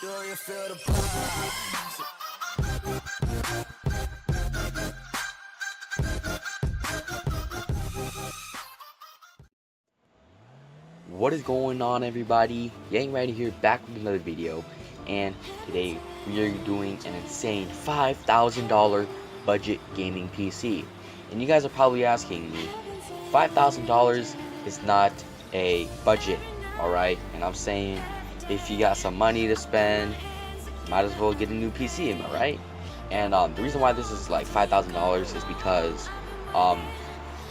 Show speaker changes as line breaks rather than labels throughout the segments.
Do you feel the pulse?
What is going on, everybody? Yang right here, back with another video, and today we are doing an insane $5,000 budget gaming PC. And you guys are probably asking me, $5,000 is not a budget, alright? And I'm saying, if you got some money to spend, might as well get a new PC, am I right? And the reason why this is like $5,000 is because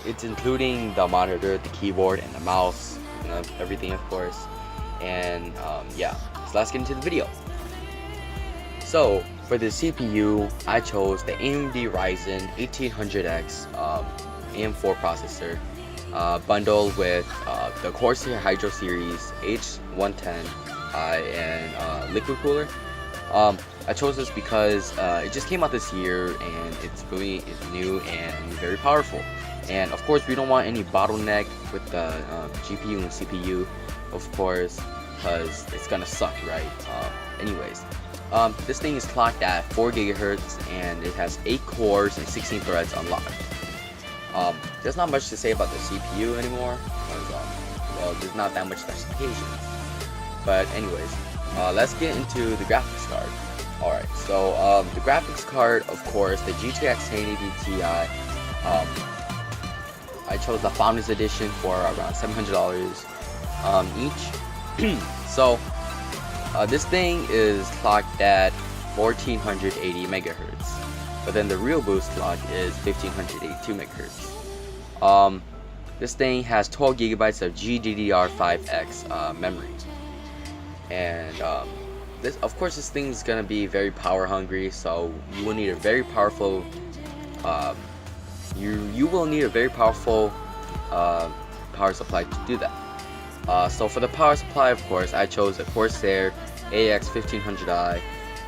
it's including the monitor, the keyboard, and the mouse, you know, everything, of course. And yeah, so let's get into the video. So for the CPU, I chose the AMD Ryzen 1800X AM4 processor, bundled with the Corsair Hydro Series H110 and liquid cooler. I chose this because it just came out this year and it's new and very powerful. And of course, we don't want any bottleneck with the GPU and CPU, of course, because it's gonna suck, right? Anyways, this thing is clocked at 4 GHz and it has 8 cores and 16 threads unlocked. There's not much to say about the CPU anymore, because well, there's not that much specifications. But anyways, let's get into the graphics card. Alright, so the graphics card, of course, the GTX 1080 Ti. I chose the Founders Edition for around $700 each. So this thing is clocked at 1480 megahertz, but then the real boost clock is 1582 megahertz. This thing has 12 gigabytes of GDDR5X memory, and this thing is gonna be very power hungry, so you will need a very powerful you will need a very powerful power supply to do that. So for the power supply, of course, I chose the Corsair AX 1500i.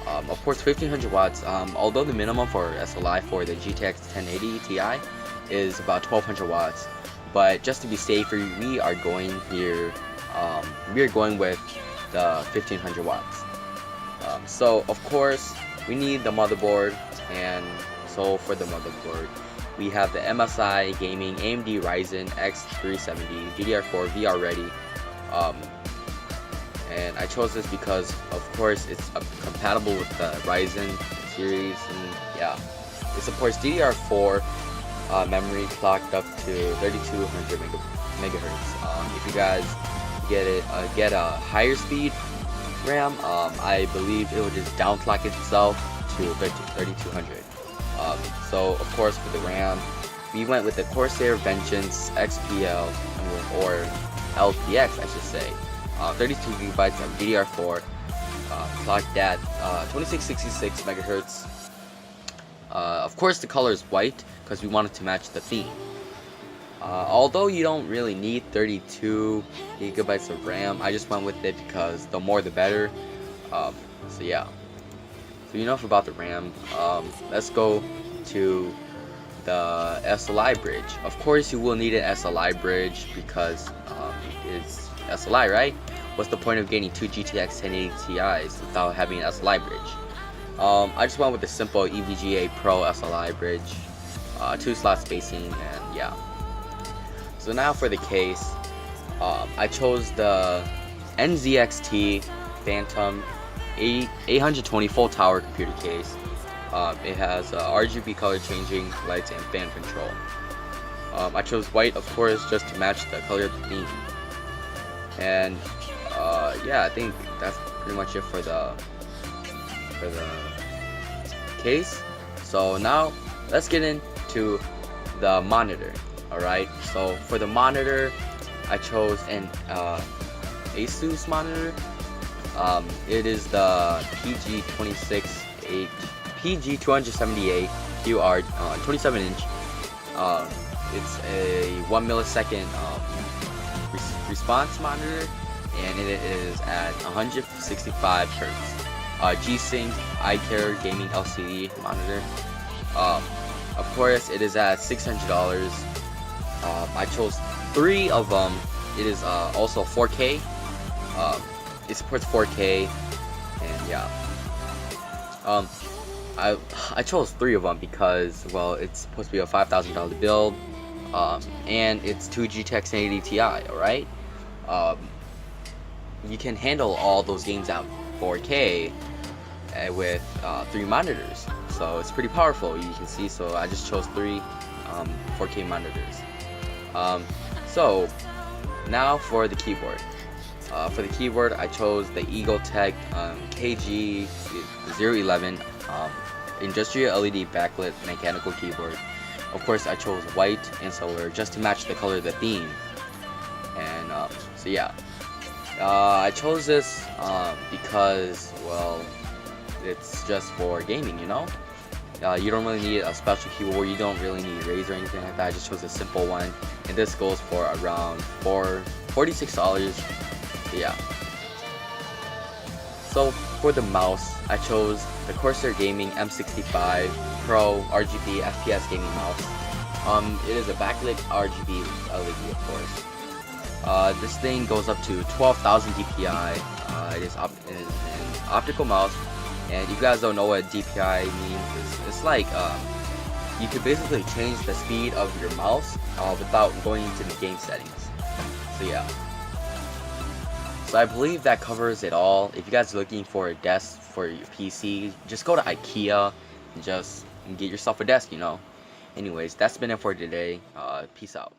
Of course, 1500 watts, although the minimum for SLI for the GTX 1080 Ti is about 1200 watts. But just to be safer, we are going with the 1500 watts. So of course, we need the motherboard, and so for the motherboard, we have the MSI Gaming AMD Ryzen X370 DDR4 VR ready, and I chose this because, of course, it's compatible with the Ryzen series, and yeah, it supports DDR4 memory clocked up to 3200 megahertz. If you guys get a higher speed RAM, I believe it would just downclock itself to 3200. So of course, for the RAM, we went with the Corsair Vengeance XPL, or LPX I should say, 32 gigabytes of DDR4, clocked at 2666 megahertz. Of course, the color is white because we wanted to match the theme. Although you don't really need 32 gigabytes of RAM, I just went with it because the more the better. So yeah. So enough about the RAM. Let's go to the SLI bridge. Of course, you will need an SLI bridge because it's SLI, right? What's the point of getting two GTX 1080 Ti's without having an SLI bridge? I just went with the simple EVGA Pro SLI bridge, 2-slot spacing, and yeah. So now for the case, I chose the NZXT Phantom 820 full tower computer case. It has RGB color changing lights and fan control. I chose white, of course, just to match the color of the theme. And yeah, I think that's pretty much it for the case. So now let's get into the monitor. Alright, so for the monitor, I chose an Asus monitor. It is the PG278 QR 27 inch. It's a 1 millisecond response monitor, and it is at 165 hertz. G-Sync iCare Gaming LCD monitor. Of course, it is at $600. I chose 3 of them. It is also 4K. It supports 4K, and yeah. I chose 3 of them because, well, it's supposed to be a $5,000 build, and it's 2 GTX 1080 Ti, alright? Um, you can handle all those games at 4K with 3 monitors, so it's pretty powerful, you can see. So I just chose 3 4K monitors. So now for the keyboard. For the keyboard, I chose the EagleTech KG011 industrial LED backlit mechanical keyboard. Of course, I chose white and silver just to match the color of the theme. And so yeah, I chose this because, well, it's just for gaming, you know. You don't really need a special keyboard. You don't really need Razer or anything like that. I just chose a simple one, and this goes for around $46. Yeah. So for the mouse, I chose the Corsair Gaming M65 Pro RGB FPS gaming mouse. It is a backlit RGB LED, of course. This thing goes up to 12,000 DPI. It is an optical mouse, and if you guys don't know what DPI means, it's like you could basically change the speed of your mouse without going into the game settings. So yeah. So I believe that covers it all. If you guys are looking for a desk for your PC, just go to IKEA and just get yourself a desk, you know. Anyways, that's been it for today. Peace out.